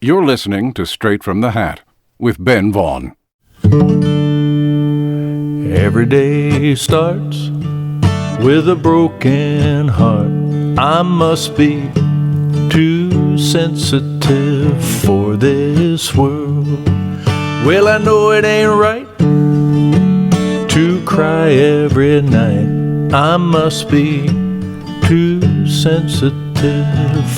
You're listening to Straight from the Hat with Ben Vaughn. Every day starts with a broken heart. I must be too sensitive for this world. Well, I know it ain't right to cry every night. I must be too sensitive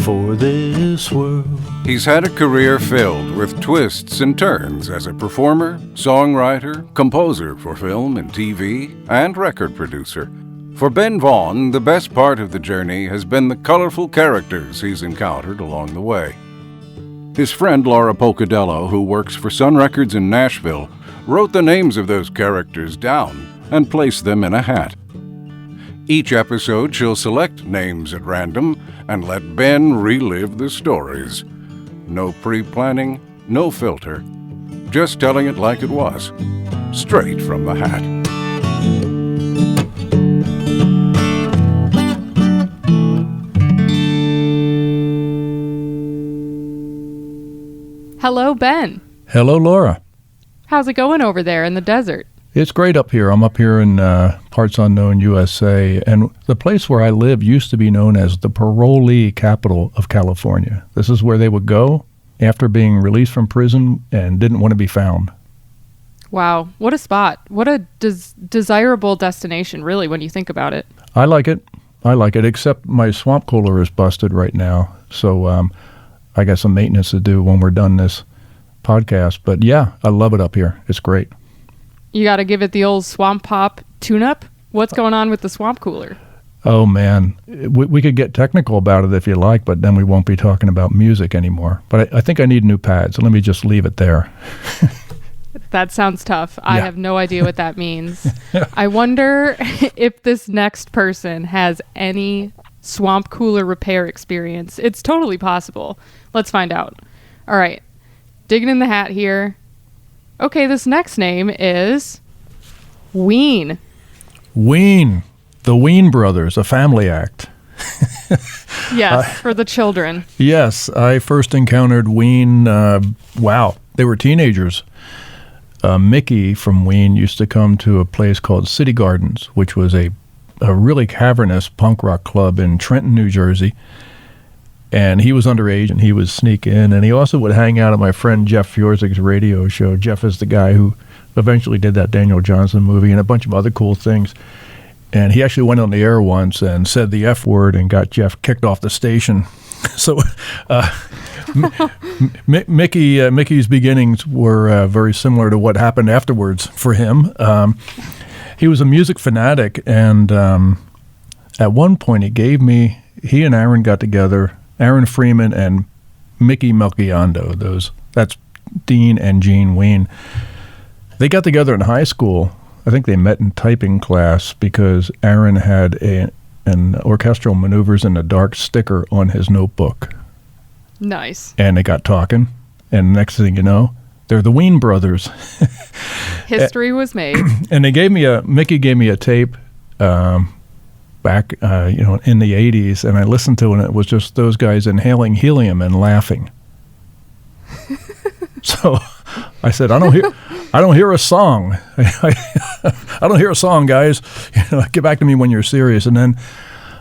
for this world. He's had a career filled with twists and turns as a performer, songwriter, composer for film and TV, and record producer. For Ben Vaughn, the best part of the journey has been the colorful characters he's encountered along the way. His friend Laura Pocadello, who works for Sun Records in Nashville, wrote the names of those characters down and placed them in a hat. Each episode, she'll select names at random and let Ben relive the stories. No pre-planning, no filter, just telling it like it was, straight from the hat. Hello, Ben. Hello, Laura. How's it going over there in the desert? It's great up here. I'm up here in parts unknown USA, and the place where I live used to be known as the parolee capital of California. This is where they would go after being released from prison and didn't want to be found. Wow, what a spot. What a desirable destination, really, when you think about it. I like it, except my swamp cooler is busted right now, so I got some maintenance to do when we're done this podcast. But yeah, I love it up here. It's great. You got to give it the old swamp pop tune-up? What's going on with the swamp cooler? Oh, man. We could get technical about it if you like, but then we won't be talking about music anymore. But I think I need new pads, so let me just leave it there. That sounds tough. Yeah. I have no idea what that means. I wonder if this next person has any swamp cooler repair experience. It's totally possible. Let's find out. All right. Digging in the hat here. Okay, this next name is Ween. Ween. The Ween brothers, a family act. Yes, for the children. Yes, I first encountered Ween, they were teenagers. Mickey from Ween used to come to a place called City Gardens, which was a really cavernous punk rock club in Trenton, New Jersey. And he was underage, and he would sneak in. And he also would hang out at my friend Jeff Fiorzig's radio show. Jeff is the guy who eventually did that Daniel Johnson movie and a bunch of other cool things. And he actually went on the air once and said the F word and got Jeff kicked off the station. So Mickey's beginnings were very similar to what happened afterwards for him. He was a music fanatic, and at one point he and Aaron got together, Aaron Freeman and Mickey Melchiondo, that's Dean and Gene Ween. They got together in high school. I think they met in typing class because Aaron had an orchestral maneuvers in the dark sticker on his notebook. Nice. And they got talking, and next thing you know, they're the Ween brothers. History was made. And Mickey gave me a tape back, in the 80s, and I listened to it, and it was just those guys inhaling helium and laughing. So I said, I don't hear a song. I don't hear a song, guys. Get back to me when you're serious. And then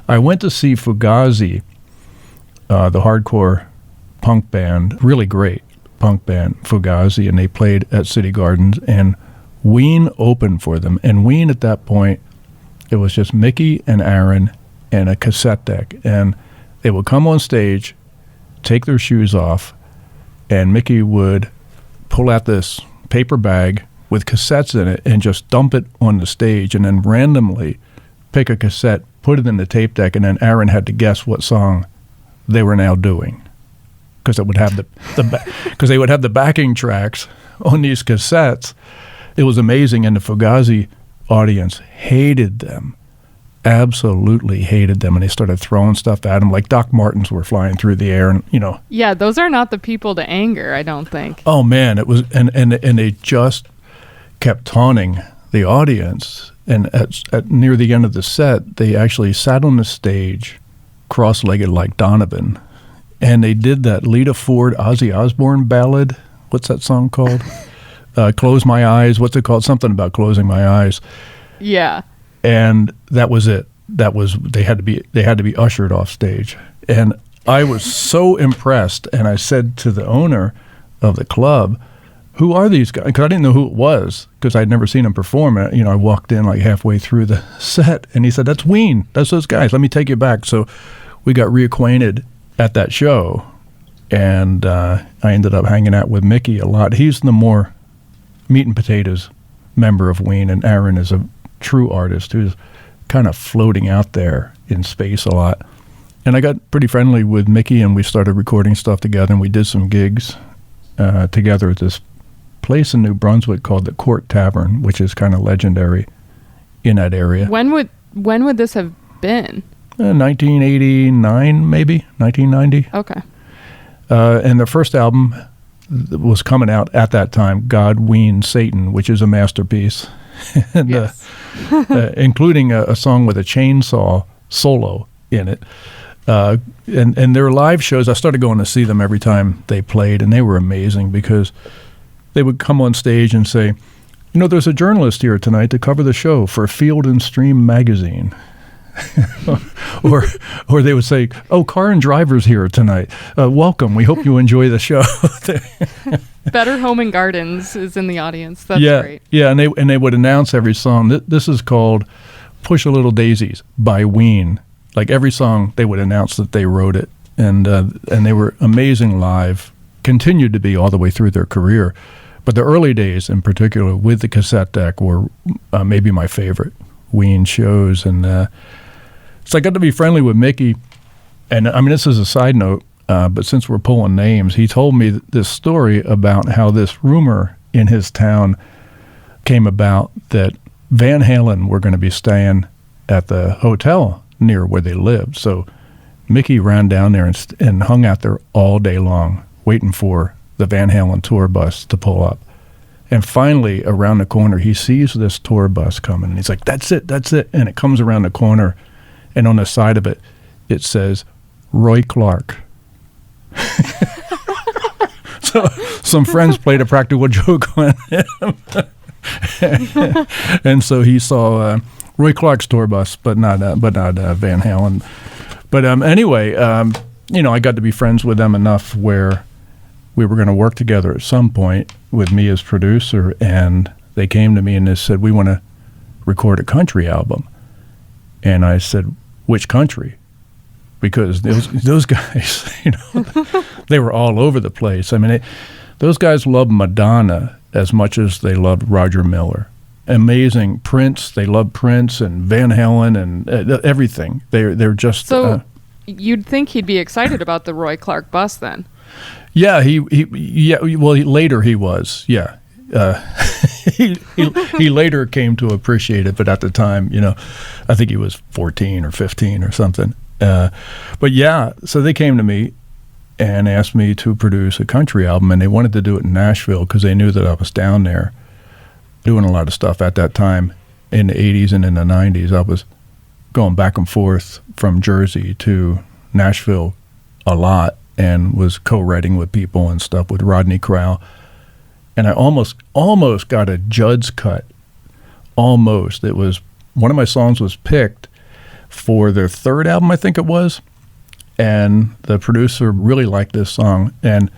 I went to see Fugazi, the hardcore punk band, really great punk band, Fugazi, and they played at City Gardens, and Ween opened for them. And Ween at that point, it was just Mickey and Aaron and a cassette deck. And they would come on stage, take their shoes off, and Mickey would pull out this paper bag with cassettes in it and just dump it on the stage, and then randomly pick a cassette, put it in the tape deck, and then Aaron had to guess what song they were now doing, because it would have because they would have the backing tracks on these cassettes. It was amazing, and the Fugazi audience hated them, absolutely hated them, and they started throwing stuff at them, like Doc Martens were flying through the air, and Yeah, those are not the people to anger, I don't think. Oh man, it was, and they just kept taunting the audience. And at near the end of the set, they actually sat on the stage, cross-legged like Donovan, and they did that Lita Ford, Ozzy Osbourne ballad. What's that song called? Close My Eyes. What's it called? Something about closing my eyes. Yeah. And that was it. They had to be ushered off stage. And I was so impressed, and I said to the owner of the club, who are these guys? Because I didn't know who it was, because I'd never seen them perform. I walked in like halfway through the set, and he said, "That's Ween. That's those guys. Let me take you back." So we got reacquainted at that show, and I ended up hanging out with Mickey a lot. He's the more meat and potatoes member of Ween, and Aaron is a true artist who's kind of floating out there in space a lot. And I got pretty friendly with Mickey, and we started recording stuff together, and we did some gigs together at this place in New Brunswick called the Court Tavern, which is kind of legendary in that area. When would this have been? 1989, maybe 1990. Okay. And the first album was coming out at that time, God, Ween, Satan, which is a masterpiece, and, Yes. Including a song with a chainsaw solo in it. And their live shows, I started going to see them every time they played, and they were amazing because they would come on stage and say, there's a journalist here tonight to cover the show for Field and Stream magazine. or they would say, "Oh, Car and Driver's here tonight. Welcome. We hope you enjoy the show." Better Home and Gardens is in the audience. That's great. Yeah, and they would announce every song. This is called "Push a Little Daisies" by Ween. Like every song, they would announce that they wrote it, and they were amazing live. Continued to be all the way through their career, but the early days, in particular, with the cassette deck, were maybe my favorite Ween shows. And so I got to be friendly with Mickey, and I mean, this is a side note, but since we're pulling names, he told me this story about how this rumor in his town came about that Van Halen were going to be staying at the hotel near where they lived. So Mickey ran down there and hung out there all day long, waiting for the Van Halen tour bus to pull up. And finally, around the corner, he sees this tour bus coming, and he's like, that's it. And it comes around the corner, and on the side of it, it says, Roy Clark. So some friends played a practical joke on him. And so he saw Roy Clark's tour bus, but not Van Halen. But anyway, I got to be friends with them enough where we were going to work together at some point with me as producer, and they came to me and they said, "We want to record a country album." And I said, "Which country?" Because those guys, they were all over the place. I mean, those guys loved Madonna as much as they loved Roger Miller. Amazing Prince. They loved Prince and Van Halen and everything. They're just so. You'd think he'd be excited about the Roy Clark bus then. Yeah, later he was. Yeah, he later came to appreciate it, but at the time, I think he was 14 or 15 or something. But yeah, so they came to me and asked me to produce a country album, and they wanted to do it in Nashville because they knew that I was down there doing a lot of stuff at that time in the 80s and in the 90s. I was going back and forth from Jersey to Nashville a lot and was co-writing with people and stuff with Rodney Crowell. And I almost got a Judd's cut. Almost. It was one of my songs was picked for their third album, I think it was. And the producer really liked this song. And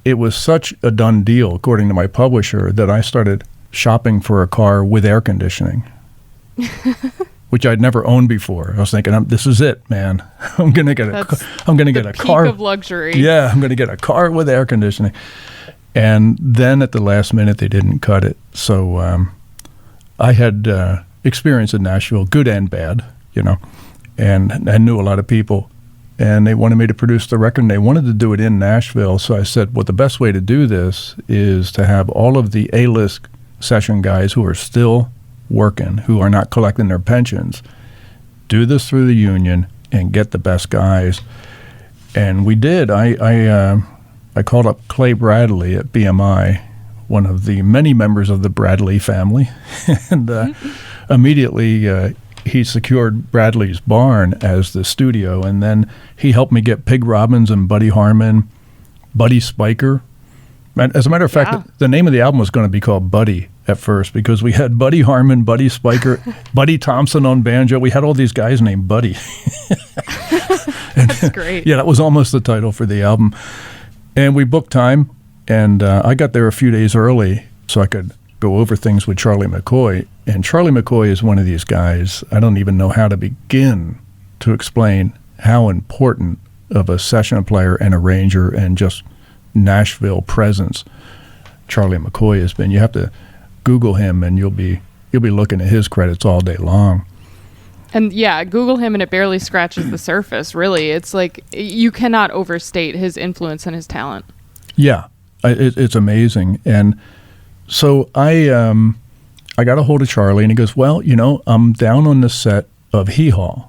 it was such a done deal, according to my publisher, that I started shopping for a car with air conditioning, which I'd never owned before. I was thinking, this is it, man. I'm gonna get a car of luxury. Yeah, I'm gonna get a car with air conditioning. And then at the last minute, they didn't cut it. So I had experience in Nashville, good and bad, and I knew a lot of people. And they wanted me to produce the record, and they wanted to do it in Nashville. So I said, well, the best way to do this is to have all of the A-list session guys who are still working, who are not collecting their pensions, do this through the union and get the best guys. And we did. I called up Clay Bradley at BMI, one of the many members of the Bradley family, and immediately he secured Bradley's barn as the studio, and then he helped me get Pig Robbins and Buddy Harman, Buddy Spiker. And as a matter of fact, the name of the album was going to be called Buddy at first because we had Buddy Harman, Buddy Spiker, Buddy Thompson on banjo. We had all these guys named Buddy. That's great. Yeah, that was almost the title for the album. And we booked time, and I got there a few days early so I could go over things with Charlie McCoy. And Charlie McCoy is one of these guys, I don't even know how to begin to explain how important of a session player and arranger and just Nashville presence Charlie McCoy has been. You have to Google him, and you'll be looking at his credits all day long. And yeah, Google him and it barely scratches the surface, really. It's like you cannot overstate his influence and his talent. Yeah, it's amazing. And so I got a hold of Charlie, and he goes, well, I'm down on the set of Hee Haw.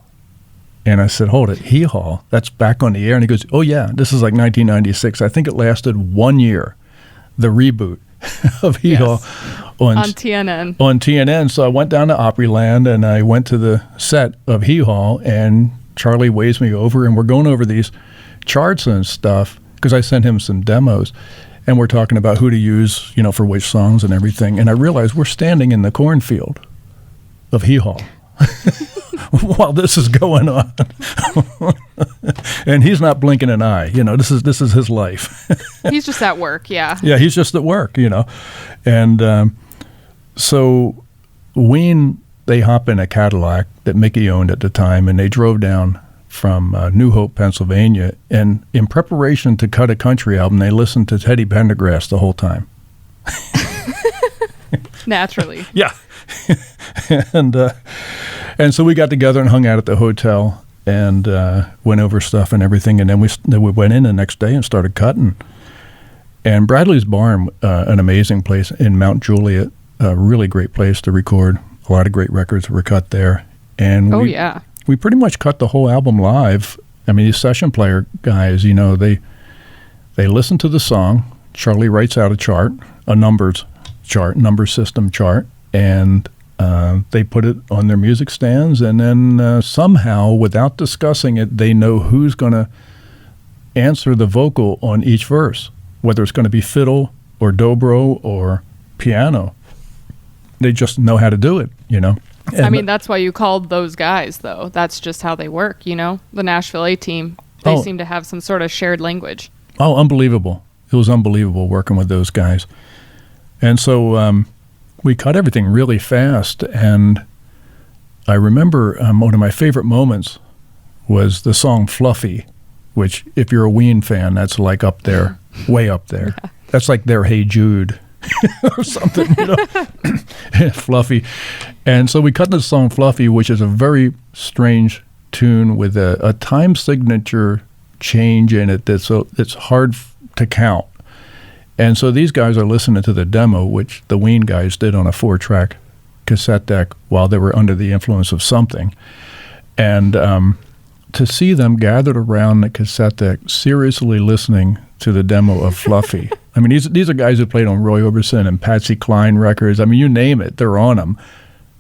And I said, hold it, Hee Haw? That's back on the air? And he goes, oh, yeah, this is like 1996. I think it lasted 1 year, the reboot of Hee Haw on TNN. On TNN. So I went down to Opryland, and I went to the set of Hee Haw, and Charlie waves me over, and we're going over these charts and stuff because I sent him some demos. And we're talking about who to use, for which songs and everything. And I realized we're standing in the cornfield of Hee Haw while this is going on. And he's not blinking an eye. This is his life. He's just at work, yeah. Yeah, he's just at work, And so Ween, they hop in a Cadillac that Mickey owned at the time, and they drove down from New Hope, Pennsylvania, and in preparation to cut a country album, they listened to Teddy Pendergrass the whole time. Naturally. Yeah. And so we got together and hung out at the hotel and went over stuff and everything, and then we went in the next day and started cutting. And Bradley's Barn, an amazing place in Mount Juliet, a really great place to record. A lot of great records were cut there. And we pretty much cut the whole album live. I mean, these session player guys, they listen to the song. Charlie writes out a chart, a number system chart, and they put it on their music stands. And then somehow, without discussing it, they know who's going to answer the vocal on each verse, whether it's going to be fiddle or dobro or piano. They just know how to do it, And that's why you called those guys, though. That's just how they work, The Nashville A-Team, they seem to have some sort of shared language. Oh, unbelievable. It was unbelievable working with those guys. And so we cut everything really fast. And I remember one of my favorite moments was the song Fluffy, which, if you're a Ween fan, that's like up there, way up there. Yeah. That's like their Hey Jude. or something, Fluffy. And so we cut the song Fluffy, which is a very strange tune with a time signature change in it it's hard to count. And so these guys are listening to the demo, which the Ween guys did on a 4-track cassette deck while they were under the influence of something. And to see them gathered around the cassette deck seriously listening to the demo of Fluffy. I mean, these are guys who played on Roy Orbison and Patsy Cline records. I mean, you name it, they're on them.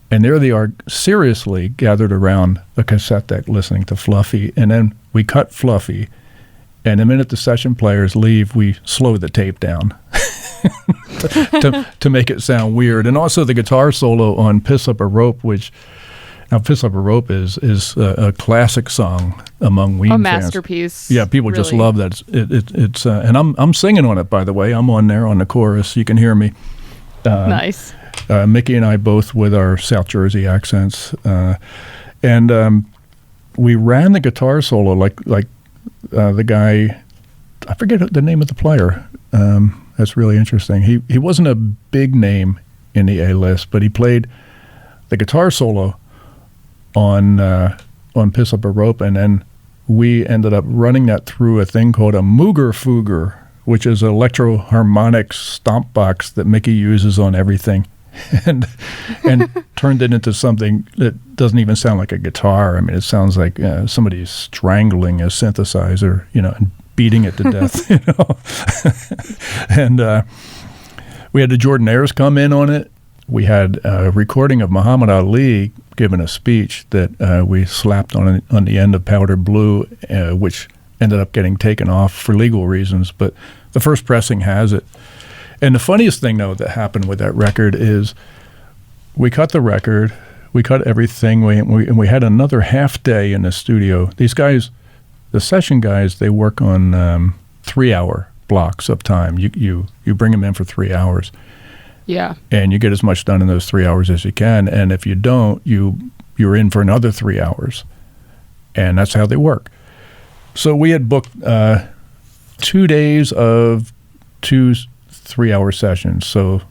And there they are seriously gathered around a cassette deck listening to Fluffy. And then we cut Fluffy. And the minute the session players leave, we slow the tape down to make it sound weird. And also the guitar solo on Piss Up a Rope, which... Now, Piss Up a Rope is a classic song among Ween fans. A masterpiece. Yeah, people really just love that. It's and I'm singing on it, by the way. I'm on there on the chorus. You can hear me. Nice. Mickey and I both with our South Jersey accents, and we ran the guitar solo like the guy. I forget the name of the player. That's really interesting. He wasn't a big name in the A-list, but he played the guitar solo on Piss Up a Rope, and then we ended up running that through a thing called a Mooger Fooger, which is an electro-harmonic stomp box that Mickey uses on everything, and turned it into something that doesn't even sound like a guitar. I mean, it sounds like somebody's strangling a synthesizer, and beating it to death, And we had the Jordanaires come in on it. we had a recording of Muhammad Ali giving a speech that we slapped on the end of Powder Blue, which ended up getting taken off for legal reasons. But the first pressing has it. And the funniest thing, though, that happened with that record is we cut the record, we cut everything, and we had another half day in the studio. These guys, the session guys, they work on 3-hour blocks of time. You bring them in for 3 hours. Yeah. And you get as much done in those 3 hours as you can. And if you don't, you're in for another 3 hours. And that's how they work. So we had booked 2 days of 2 3-hour sessions. So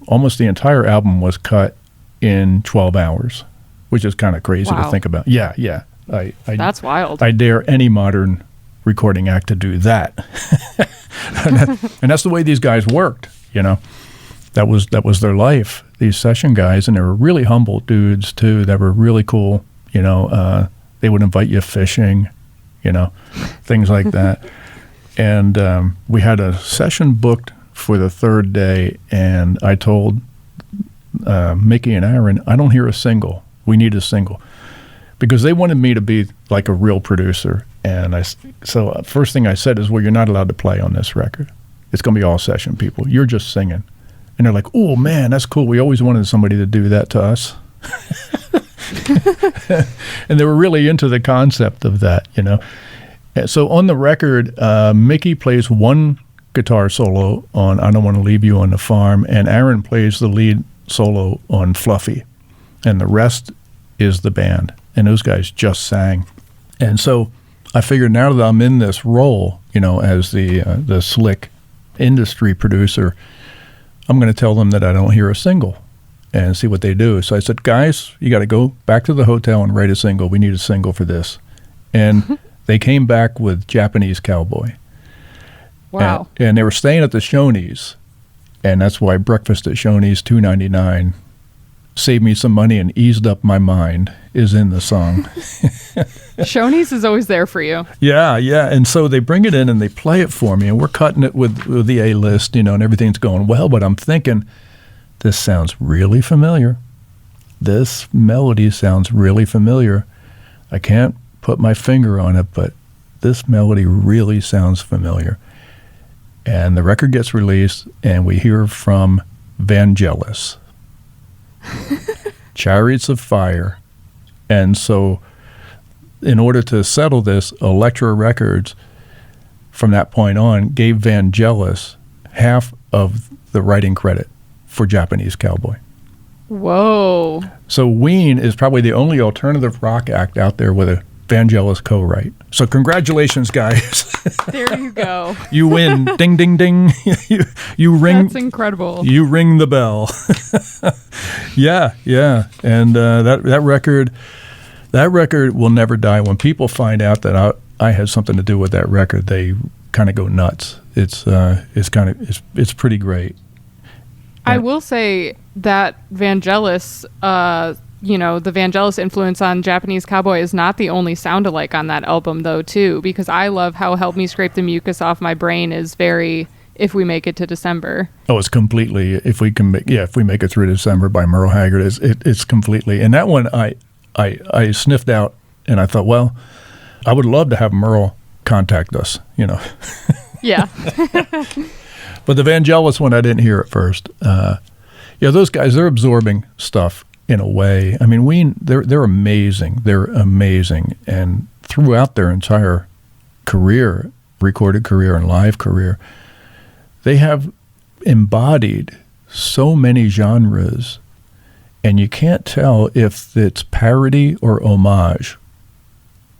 almost the entire album was cut in 12 hours, which is kind of crazy to think about. Yeah. That's wild. I dare any modern recording act to do that. and that's the way these guys worked, you know. That was their life, these session guys, and they were really humble dudes too. They were really cool, you know. They would invite you fishing, you know, things like that. And we had a session booked for the third day, and I told Mickey and Aaron, I don't hear a single. We need a single. Because they wanted me to be like a real producer. And so first thing I said is, well, you're not allowed to play on this record. It's going to be all session people. You're just singing. And they're like, oh, man, that's cool. We always wanted somebody to do that to us. And they were really into the concept of that, you know. And so on the record, Mickey plays one guitar solo on I Don't Want to Leave You on the Farm, and Aaron plays the lead solo on Fluffy. And the rest is the band. And those guys just sang. And so I figured now that I'm in this role, you know, as the slick industry producer, I'm going to tell them that I don't hear a single and see what they do. So I said, guys, you got to go back to the hotel and write a single. We need a single for this. And they came back with Japanese Cowboy. Wow. And they were staying at the Shoney's. And that's why breakfast at Shoney's, $2.99, saved me some money and eased up my mind, is in the song. Shoney's is always there for you. Yeah. And so they bring it in and they play it for me, and we're cutting it with the A-list, you know, and everything's going well. But I'm thinking, this sounds really familiar. This melody sounds really familiar. I can't put my finger on it, but this melody really sounds familiar. And the record gets released, and we hear from Vangelis, Chariots of Fire. And so in order to settle this, Elektra Records, from that point on, gave Vangelis half of the writing credit for Japanese Cowboy. Whoa. So Ween is probably the only alternative rock act out there with a Vangelis co-write. So congratulations, guys. There you go. You win. Ding, ding, ding. you ring. That's incredible. You ring the bell. Yeah. And that record will never die. When people find out that I had something to do with that record, they kind of go nuts. It's pretty great. I will say that Vangelis, the Vangelis influence on Japanese Cowboy is not the only sound alike on that album, though, too, because I love how Help Me Scrape the Mucus Off My Brain is very If We Make It to December. Oh, it's completely If We Make It Through December by Merle Haggard. It's completely. And that one I sniffed out, and I thought, well, I would love to have Merle contact us, you know. Yeah. But the Vangelis one, I didn't hear at first. Those guys, they're absorbing stuff in a way. I mean, Ween, they're amazing. They're amazing. And throughout their entire career, recorded career and live career, they have embodied so many genres, and you can't tell if it's parody or homage.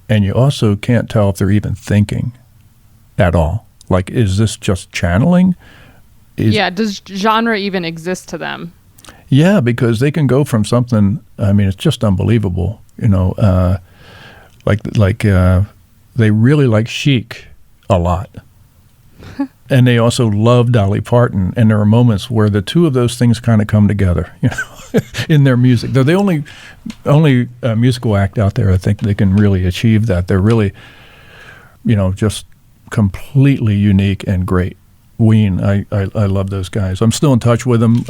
And you also can't tell if they're even thinking at all. Like, is this just channeling? Does genre even exist to them? Yeah, because they can go from something, I mean, it's just unbelievable, you know, they really like Chic a lot. And they also love Dolly Parton, and there are moments where the two of those things kind of come together, you know, in their music. They're the only musical act out there, I think, that can really achieve that. They're really, you know, just completely unique and great. Ween, I love those guys. I'm still in touch with them.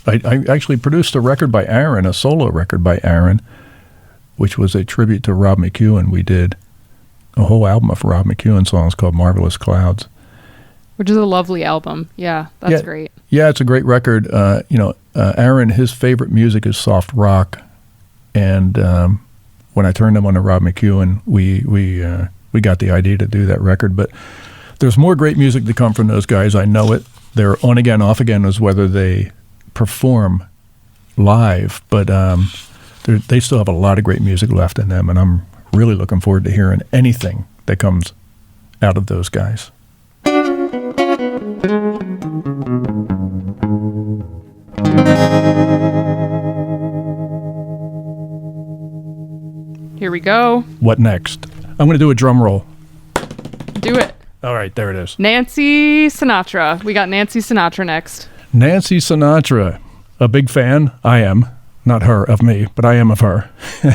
I actually produced a record by Aaron, a solo record by Aaron, which was a tribute to Rob McEwen. We did a whole album of Rob McEwen songs called Marvelous Clouds. Which is a lovely album. Yeah, that's great. Yeah, it's a great record. Aaron, his favorite music is soft rock. And when I turned him on to Rob McEwen, we got the idea to do that record. But there's more great music to come from those guys. I know it. They're on again, off again is whether they perform live. But they still have a lot of great music left in them. And I'm really looking forward to hearing anything that comes out of those guys. Here we go. What next? I'm going to do a drum roll. Do it. All right, there it is. Nancy Sinatra. We got Nancy Sinatra next. Nancy Sinatra. A big fan. I am. Not her of me, but I am of her.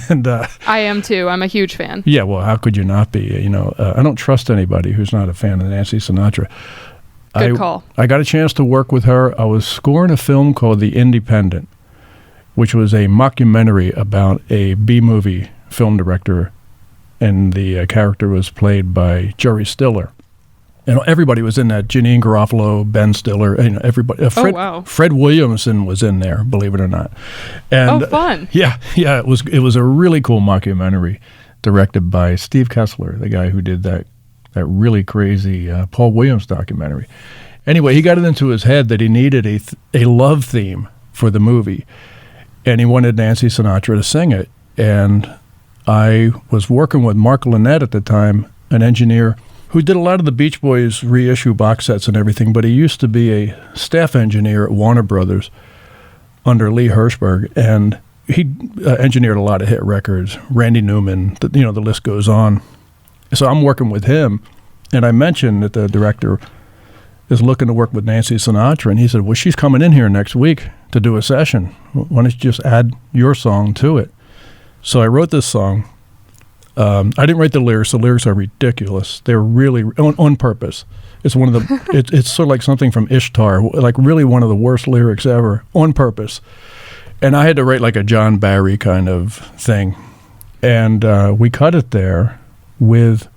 And I am too. I'm a huge fan. Yeah, well, how could you not be? I don't trust anybody who's not a fan of Nancy Sinatra. Good call. I got a chance to work with her. I was scoring a film called The Independent, which was a mockumentary about a B-movie film director, and the character was played by Jerry Stiller. Everybody was in that. Janine Garofalo, Ben Stiller, everybody. Fred Williamson was in there, believe it or not. And, fun. Yeah, it was a really cool mockumentary directed by Steve Kessler, the guy who did that really crazy Paul Williams documentary. Anyway, he got it into his head that he needed a love theme for the movie, and he wanted Nancy Sinatra to sing it. And I was working with Mark Lynette at the time, an engineer who did a lot of the Beach Boys reissue box sets and everything, but he used to be a staff engineer at Warner Brothers under Lee Hirschberg, and he engineered a lot of hit records, Randy Newman, the list goes on. So I'm working with him, and I mentioned that the director is looking to work with Nancy Sinatra, and he said, well, she's coming in here next week to do a session. Why don't you just add your song to it? So I wrote this song. I didn't write the lyrics. The lyrics are ridiculous. They're really on purpose. It's one of the. It's sort of like something from Ishtar, like really one of the worst lyrics ever, on purpose. And I had to write like a John Barry kind of thing, and we cut it there with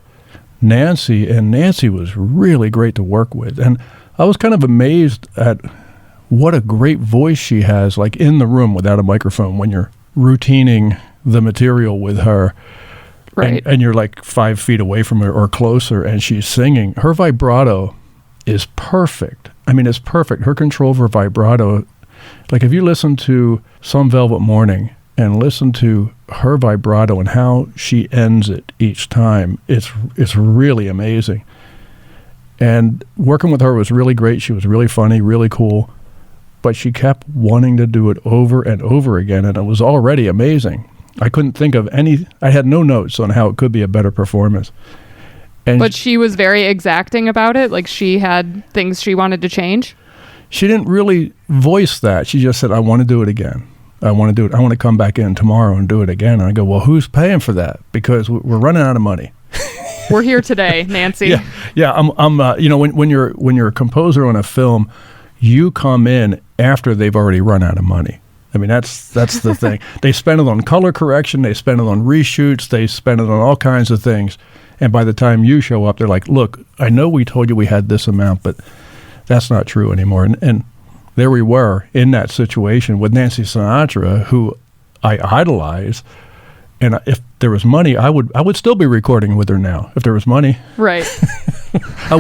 Nancy, and Nancy was really great to work with. And I was kind of amazed at what a great voice she has, like in the room without a microphone when you're routining the material with her. Right. And you're like 5 feet away from her or closer, and she's singing. Her vibrato is perfect. I mean, it's perfect. Her control over vibrato, like if you listen to Some Velvet Morning and listen to her vibrato and how she ends it each time, it's really amazing. And working with her was really great. She was really funny, really cool, but she kept wanting to do it over and over again, and it was already amazing. I couldn't think of I had no notes on how it could be a better performance. But she was very exacting about it? Like she had things she wanted to change? She didn't really voice that. She just said, I want to do it again. I want to do it. I want to come back in tomorrow and do it again. And I go, well, who's paying for that? Because we're running out of money. We're here today, Nancy. Yeah. I'm when you're a composer on a film, you come in after they've already run out of money. I mean, that's the thing. They spend it on color correction. They spend it on reshoots. They spend it on all kinds of things. And by the time you show up, they're like, look, I know we told you we had this amount, but that's not true anymore. And there we were in that situation with Nancy Sinatra, who I idolize. And if there was money, I would still be recording with her now if there was money. Right. I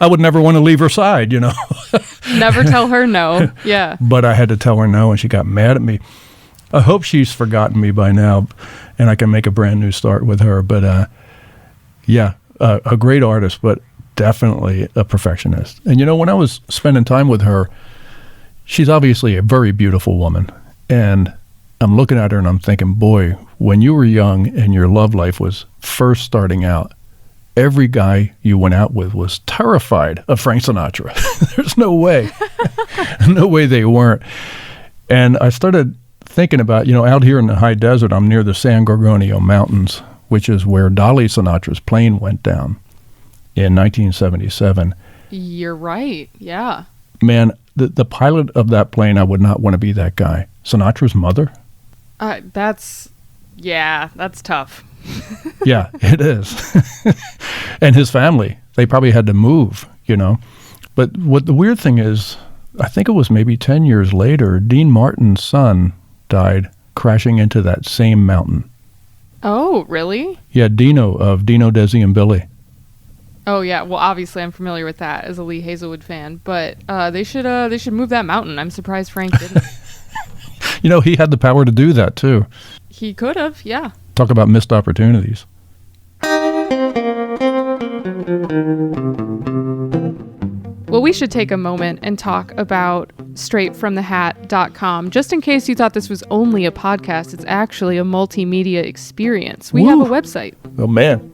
would never want to leave her side, Never tell her no. Yeah. But I had to tell her no, and she got mad at me. I hope she's forgotten me by now, and I can make a brand new start with her. But a great artist, but definitely a perfectionist. And when I was spending time with her, she's obviously a very beautiful woman, and I'm looking at her and I'm thinking, boy, when you were young and your love life was first starting out, every guy you went out with was terrified of Frank Sinatra. There's no way. No way they weren't. And I started thinking about, out here in the high desert, I'm near the San Gorgonio Mountains, which is where Dolly Sinatra's plane went down in 1977. You're right. Yeah. Man, the pilot of that plane, I would not want to be that guy. Sinatra's mother? That's tough. Yeah, it is. And his family, they probably had to move, But what the weird thing is, I think it was maybe 10 years later, Dean Martin's son died crashing into that same mountain. Oh, really? Yeah, Dino of Dino, Desi, and Billy. Oh, yeah. Well, obviously, I'm familiar with that as a Lee Hazelwood fan. But they should move that mountain. I'm surprised Frank didn't. He had the power to do that, too. He could have, yeah. Talk about missed opportunities. Well, we should take a moment and talk about straightfromthehat.com. Just in case you thought this was only a podcast, it's actually a multimedia experience. We have a website. Oh, man.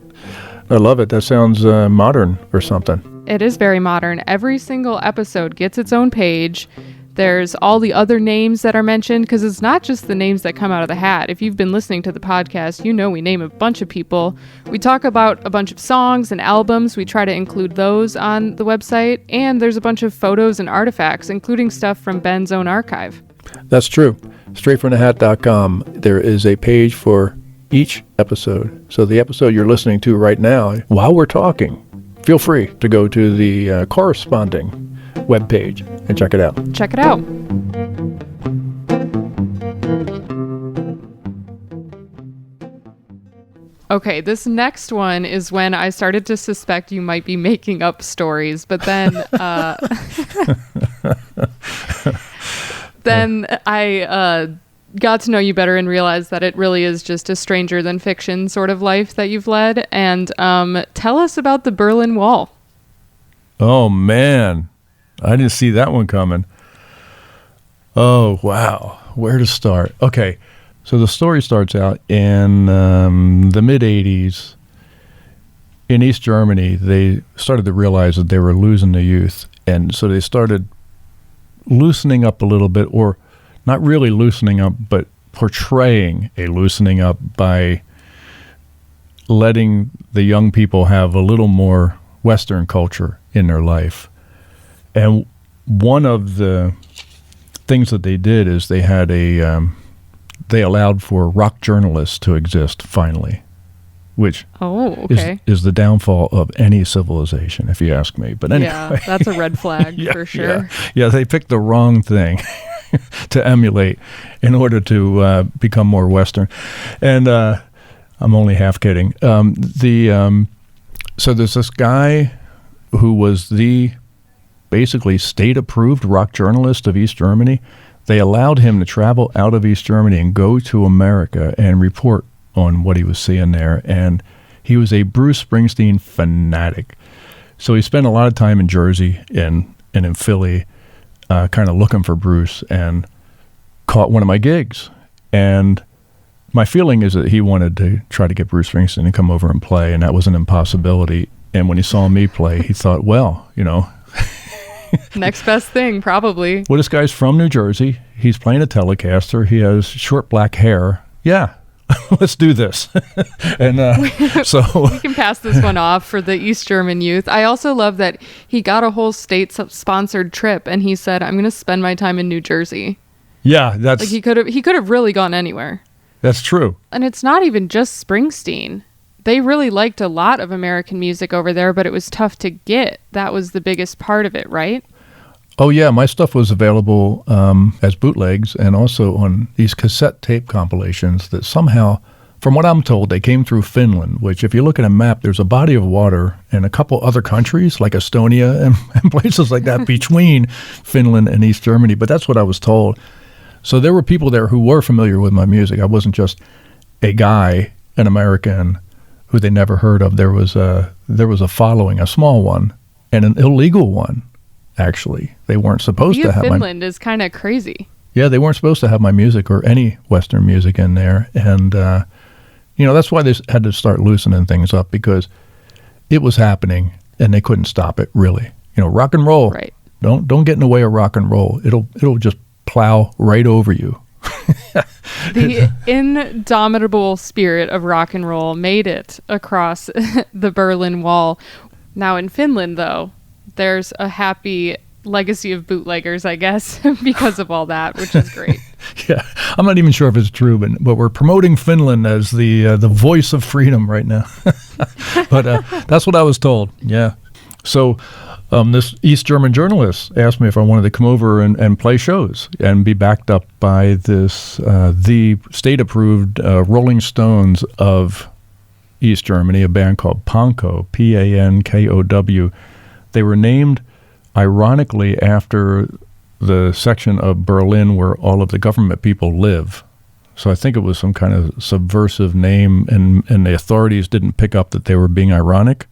I love it. That sounds modern or something. It is very modern. Every single episode gets its own page. There's all the other names that are mentioned, because it's not just the names that come out of the hat. If you've been listening to the podcast, we name a bunch of people. We talk about a bunch of songs and albums. We try to include those on the website. And there's a bunch of photos and artifacts, including stuff from Ben's own archive. That's true. Straightfromthehat.com, there is a page for each episode. So the episode you're listening to right now, while we're talking, feel free to go to the corresponding webpage and check it out. Check it out. Okay, this next one is when I started to suspect you might be making up stories, but then I got to know you better and realized that it really is just a stranger than fiction sort of life that you've led. And tell us about the Berlin Wall. Oh, man. I didn't see that one coming. Oh, wow. Where to start? Okay. So the story starts out in the mid-'80s. In East Germany, they started to realize that they were losing the youth. And so they started loosening up a little bit, or not really loosening up, but portraying a loosening up by letting the young people have a little more Western culture in their life. And one of the things that they did is they had they allowed for rock journalists to exist finally, which is the downfall of any civilization, if you ask me. But anyway. Yeah, that's a red flag for sure. Yeah, they picked the wrong thing to emulate in order to become more Western. And I'm only half kidding. So there's this guy who was the basically state-approved rock journalist of East Germany. They allowed him to travel out of East Germany and go to America and report on what he was seeing there. And he was a Bruce Springsteen fanatic. So he spent a lot of time in Jersey and in Philly, kind of looking for Bruce, and caught one of my gigs. And my feeling is that he wanted to try to get Bruce Springsteen to come over and play, and that was an impossibility. And when he saw me play, he thought, well, next best thing, probably. Well, this guy's from New Jersey. He's playing a Telecaster. He has short black hair. Yeah, let's do this. And so we can pass this one off for the East German youth. I also love that he got a whole state-sponsored trip, and he said, "I'm going to spend my time in New Jersey." Yeah, that's like he could have really gone anywhere. That's true. And it's not even just Springsteen. They really liked a lot of American music over there, but it was tough to get. That was the biggest part of it, right? Oh, yeah. My stuff was available as bootlegs and also on these cassette tape compilations that somehow, from what I'm told, they came through Finland, which if you look at a map, there's a body of water in a couple other countries like Estonia and places like that between Finland and East Germany. But that's what I was told. So there were people there who were familiar with my music. I wasn't just a guy, an American, who they never heard of. There was a following, a small one, and an illegal one, actually. They weren't supposed to have Finland is kind of crazy. Yeah, they weren't supposed to have my music or any Western music in there. And, that's why they had to start loosening things up, because it was happening and they couldn't stop it, really. Rock and roll. Right. Don't get in the way of rock and roll. It'll just plow right over you. The indomitable spirit of rock and roll made it across the Berlin Wall. Now in Finland, though, there's a happy legacy of bootleggers, I guess, because of all that, which is great. Yeah, I'm not even sure if it's true, but we're promoting Finland as the voice of freedom right now. But that's what I was told. Yeah. So this East German journalist asked me if I wanted to come over and play shows and be backed up by this the state-approved Rolling Stones of East Germany, a band called Pankow, Pankow. They were named ironically after the section of Berlin where all of the government people live. So I think it was some kind of subversive name, and the authorities didn't pick up that they were being ironic.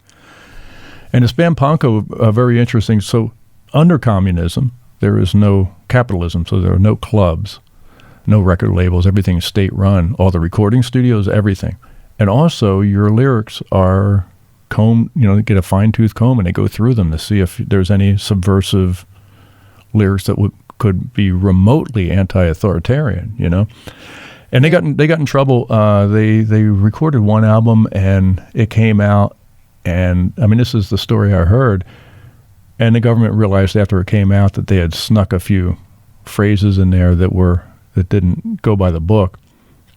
And this band Pankow, very interesting. So under communism, there is no capitalism, so there are no clubs, no record labels, everything's state-run, all the recording studios, everything. And also your lyrics are combed, they get a fine-tooth comb and they go through them to see if there's any subversive lyrics that could be remotely anti-authoritarian, And they got in trouble. They recorded one album and it came out, and I mean, this is the story I heard, and the government realized after it came out that they had snuck a few phrases in there that didn't go by the book,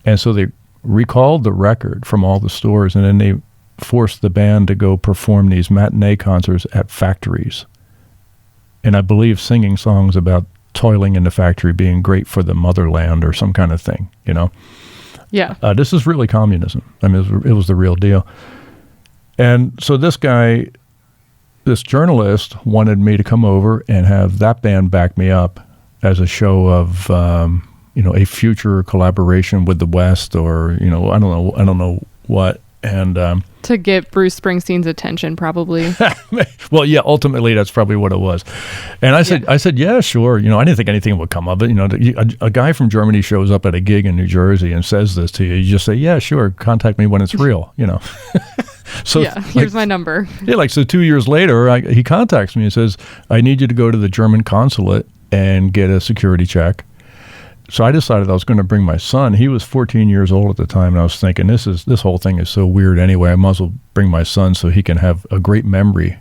and so they recalled the record from all the stores, and then they forced the band to go perform these matinee concerts at factories. And I believe singing songs about toiling in the factory being great for the motherland or some kind of thing, Yeah. This is really communism. I mean, it was the real deal. And so this journalist wanted me to come over and have that band back me up as a show of, a future collaboration with the West, or, I don't know what. And to get Bruce Springsteen's attention, probably. Well, yeah, ultimately that's probably what it was. And I said, yeah, sure. I didn't think anything would come of it. A guy from Germany shows up at a gig in New Jersey and says this to you. You just say, yeah, sure. Contact me when it's real. So yeah, here's my number. Yeah, so 2 years later, he contacts me and says, I need you to go to the German consulate and get a security check. So I decided I was going to bring my son. He was 14 years old at the time, and I was thinking, this whole thing is so weird anyway. I might as well bring my son so he can have a great memory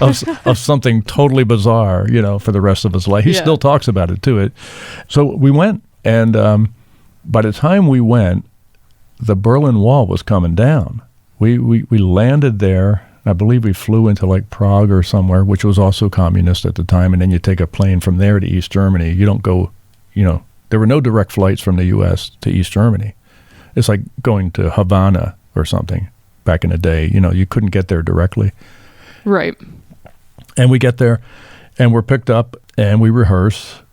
of something totally bizarre, for the rest of his life. He still talks about it too. So we went, and by the time we went, the Berlin Wall was coming down. We landed there. I believe we flew into like Prague or somewhere, which was also communist at the time, and then you take a plane from there to East Germany. You don't go. There were no direct flights from the U.S. to East Germany. It's like going to Havana or something back in the day. You couldn't get there directly. Right. And we get there, and we're picked up, and we rehearse.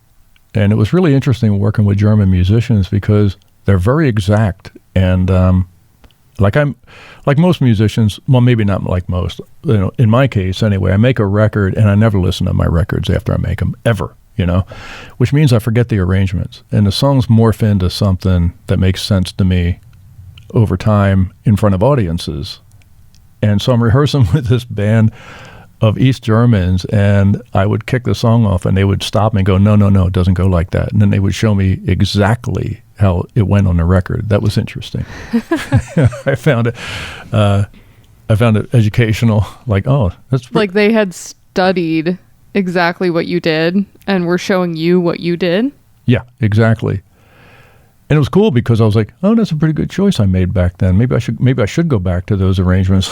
And it was really interesting working with German musicians because they're very exact. And like most musicians, well, maybe not like most. In my case, anyway, I make a record, and I never listen to my records after I make them, ever. Which means I forget the arrangements. And the songs morph into something that makes sense to me over time in front of audiences. And so I'm rehearsing with this band of East Germans, and I would kick the song off, and they would stop me and go, no, it doesn't go like that. And then they would show me exactly how it went on the record. That was interesting. I found it educational, like, oh, that's... Like they had studied exactly what you did and were showing you what you did. Yeah, exactly. And it was cool because I was like, oh, that's a pretty good choice I made back then. Maybe I should go back to those arrangements.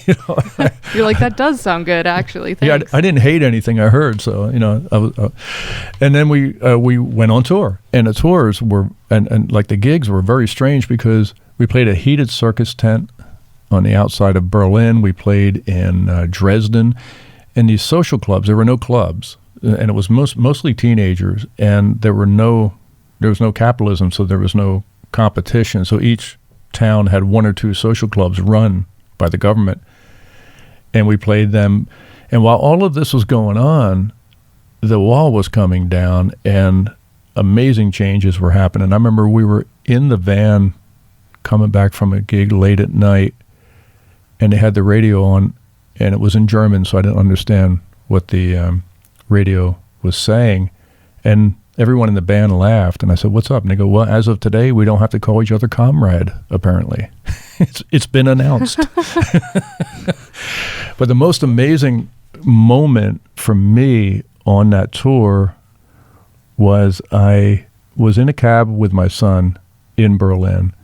You're like, that does sound good, actually. Thanks. Yeah, I didn't hate anything I heard. So, and then we went on tour, and the tours were, and like the gigs were very strange because we played a heated circus tent on the outside of Berlin. We played in Dresden. In these social clubs, there were no clubs, and it was mostly teenagers, and there was no capitalism, so there was no competition. So each town had one or two social clubs run by the government, and we played them. And while all of this was going on, the wall was coming down, and amazing changes were happening. I remember we were in the van coming back from a gig late at night, and they had the radio on, and it was in German, so I didn't understand what the radio was saying. And everyone in the band laughed, and I said, what's up? And they go, well, as of today, we don't have to call each other comrade, apparently. It's been announced. But the most amazing moment for me on that tour was I was in a cab with my son in Berlin,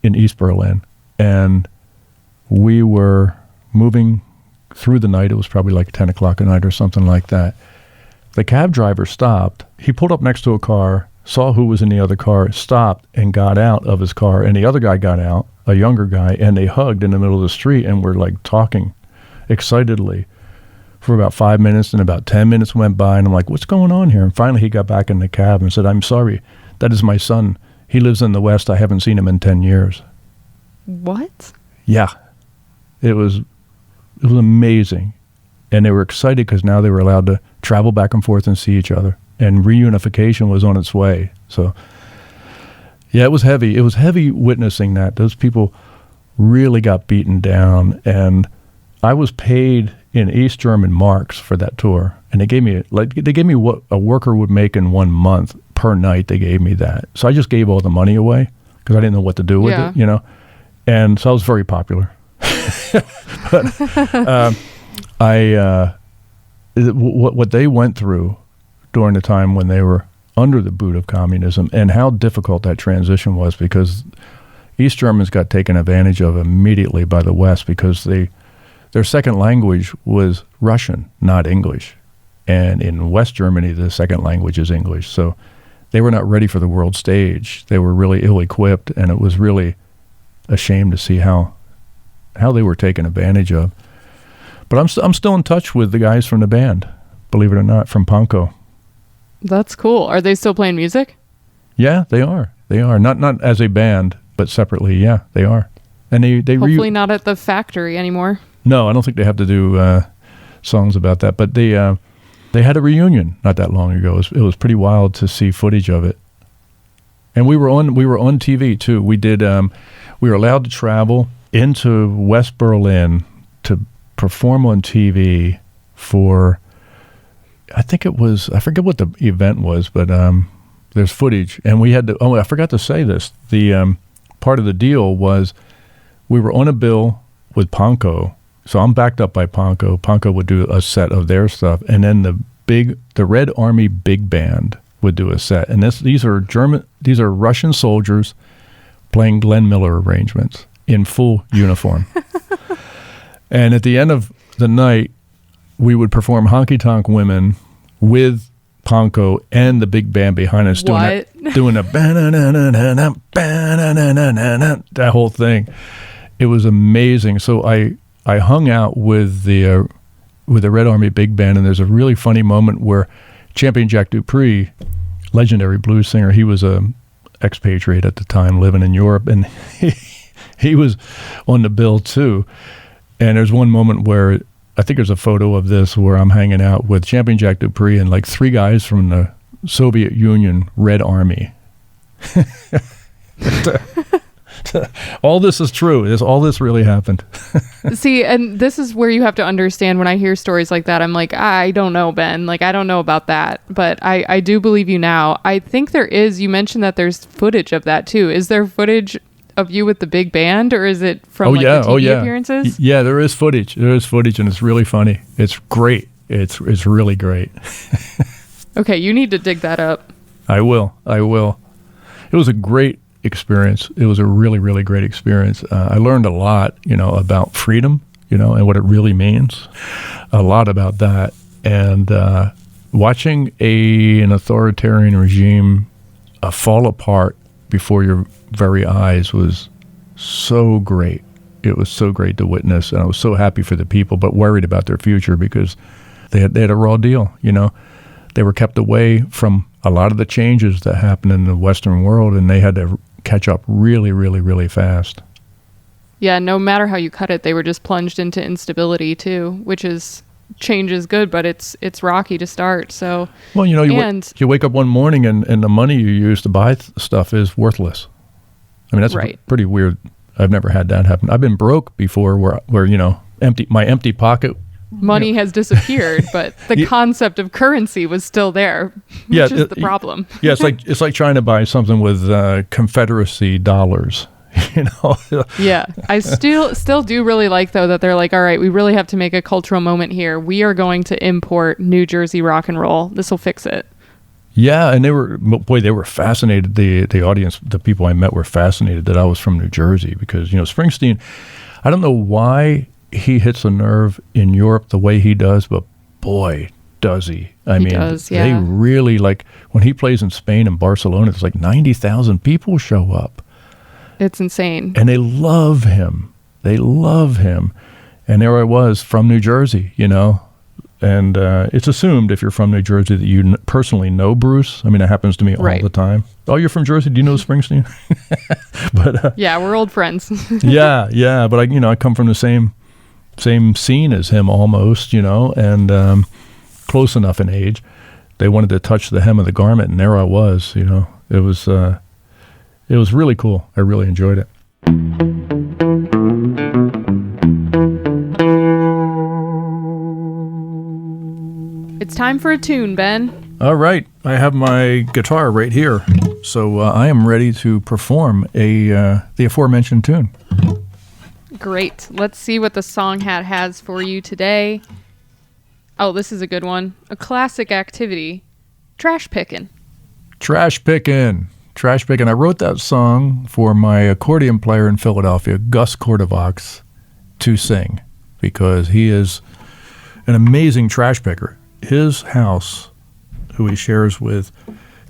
in East Berlin, and we were moving through the night. It was probably like 10 o'clock at night or something like that. The cab driver stopped. He pulled up next to a car, saw who was in the other car, stopped and got out of his car. And the other guy got out, a younger guy, and they hugged in the middle of the street and were like talking excitedly for about 5 minutes. And about 10 minutes went by and I'm like, what's going on here? And finally he got back in the cab and said, I'm sorry, that is my son. He lives in the West. I haven't seen him in 10 years. What? Yeah. It was amazing. And they were excited because now they were allowed to travel back and forth and see each other. And reunification was on its way. So, yeah, it was heavy. It was heavy witnessing that. Those people really got beaten down. And I was paid in East German marks for that tour. And they gave me what a worker would make in 1 month per night. They gave me that. So I just gave all the money away because I didn't know what to do with it, you know. And so I was very popular. But what they went through during the time when they were under the boot of communism and how difficult that transition was, because East Germans got taken advantage of immediately by the West because their second language was Russian, not English. And in West Germany, the second language is English. So they were not ready for the world stage. They were really ill-equipped, and it was really a shame to see how they were taken advantage of. But I'm still in touch with the guys from the band, believe it or not, from Pankow. That's cool. Are they still playing music? Yeah, they are. They are. Not as a band, but separately, yeah, they are. And they hopefully not at the factory anymore. No, I don't think they have to do songs about that. But they had a reunion not that long ago. It was pretty wild to see footage of it. And we were on TV too. We were allowed to travel into West Berlin to perform on TV for, I think it was, I forget what the event was, but there's footage. And we had to, I forgot to say this. The part of the deal was we were on a bill with Pankow. So I'm backed up by Pankow. Pankow would do a set of their stuff. And then the Red Army Big Band would do a set. And these are Russian soldiers playing Glenn Miller arrangements in full uniform. And at the end of the night, we would perform Honky Tonk Women with Pankow and the big band behind us doing a that whole thing. It was amazing. So I hung out with the Red Army Big Band, and there's a really funny moment where Champion Jack Dupree, legendary blues singer, he was a expatriate at the time living in Europe, and he was on the bill too. And there's one moment where I think there's a photo of this where I'm hanging out with Champion Jack Dupree and like 3 guys from the Soviet Union Red Army. All this is true. All this really happened. See, and this is where you have to understand when I hear stories like that, I'm like, I don't know, Ben. Like, I don't know about that. But I do believe you now. I think there is, you mentioned that there's footage of that too. Is there footage of you with the big band, or is it from the TV appearances? Yeah, there is footage. There is footage, and it's really funny. It's great. It's really great. Okay, you need to dig that up. I will. It was a great experience. It was a really, really great experience. I learned a lot, about freedom, and what it really means. A lot about that. And watching an authoritarian regime fall apart before your very eyes was so great. It was so great to witness, and I was so happy for the people, but worried about their future because they had a raw deal. They were kept away from a lot of the changes that happened in the Western world, and they had to catch up really, really, really fast. Yeah, no matter how you cut it, they were just plunged into instability too, which is change is good, but it's rocky to start. So well, you wake up one morning and the money you use to buy stuff is worthless. I mean, that's right. Pretty weird. I've never had that happen. I've been broke before, where my empty pocket. Money has disappeared, but the concept of currency was still there, which is the problem. Yeah, it's like trying to buy something with Confederacy dollars. You know? Yeah. I still do really like, though, that they're like, all right, we really have to make a cultural moment here. We are going to import New Jersey rock and roll. This will fix it. Yeah, and they were fascinated. The audience, the people I met were fascinated that I was from New Jersey because, Springsteen, I don't know why he hits a nerve in Europe the way he does, but boy, does he. I mean, they really, like, when he plays in Spain and Barcelona, it's like 90,000 people show up. It's insane. And they love him. And there I was from New Jersey, And it's assumed if you're from New Jersey that you personally know Bruce. I mean, it happens to me all the time. Oh, you're from Jersey? Do you know Springsteen? But yeah, we're old friends. yeah. But I come from the same scene as him almost, and close enough in age. They wanted to touch the hem of the garment, and there I was. It was really cool. I really enjoyed it. It's time for a tune, Ben. All right. I have my guitar right here. So I am ready to perform the aforementioned tune. Great. Let's see what the Song Hat has for you today. Oh, this is a good one. A classic activity. Trash picking. Trash picking. I wrote that song for my accordion player in Philadelphia, Gus Cordovax, to sing because he is an amazing trash picker. His house, who he shares with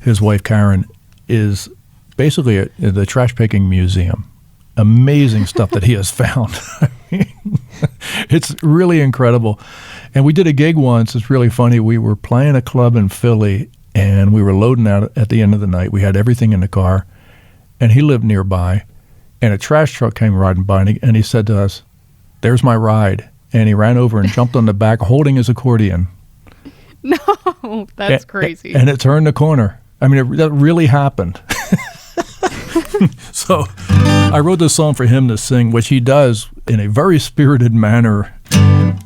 his wife Karen, is basically the trash picking museum. Amazing stuff that he has found. I mean, it's really incredible. And we did a gig once. It's really funny. We were playing a club in Philly, and we were loading out at the end of the night. We had everything in the car, and he lived nearby. And a trash truck came riding by, and he said to us, "There's my ride." And he ran over and jumped on the back, holding his accordion. No, that's crazy. And it turned the corner. I mean, that really happened. So I wrote this song for him to sing, which he does in a very spirited manner.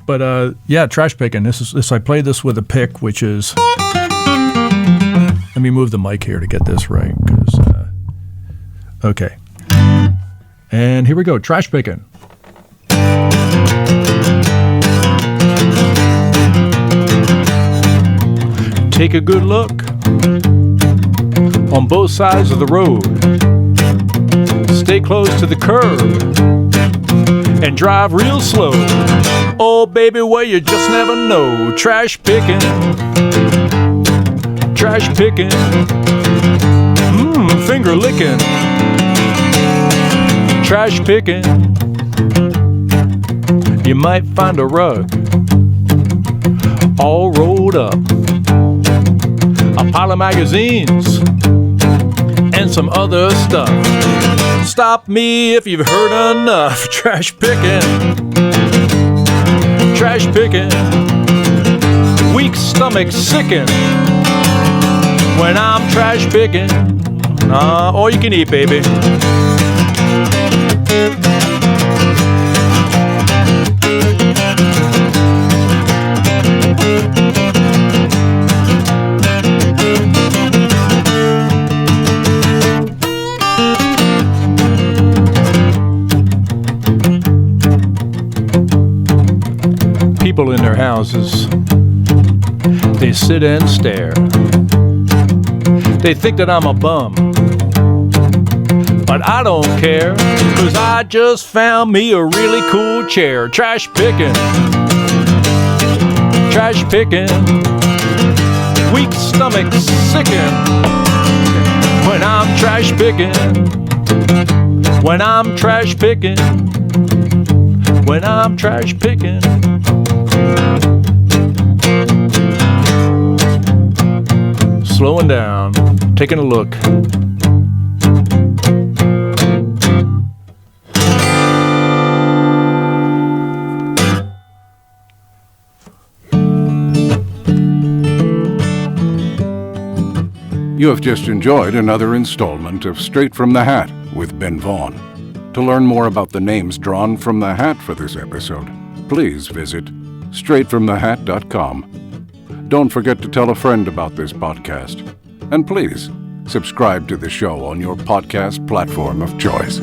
But yeah, trash picking. I played this with a pick, which is. Let me move the mic here to get this right. Okay. And here we go. Trash picking. Take a good look on both sides of the road. Stay close to the curb and drive real slow. Oh, baby, well, you just never know. Trash picking. Finger licking. Trash picking. You might find a rug all rolled up, a pile of magazines, and some other stuff. Stop me if you've heard enough. Trash picking. Weak stomach sickin' when I'm trash picking. All you can eat, baby. People in their houses, they sit and stare. They think that I'm a bum, but I don't care, 'cause I just found me a really cool chair. Trash picking. Weak stomach sickin' when I'm trash picking. Slowing down, taking a look. You have just enjoyed another installment of Straight from the Hat with Ben Vaughn. To learn more about the names drawn from the hat for this episode, please visit straightfromthehat.com. Don't forget to tell a friend about this podcast. And please, subscribe to the show on your podcast platform of choice.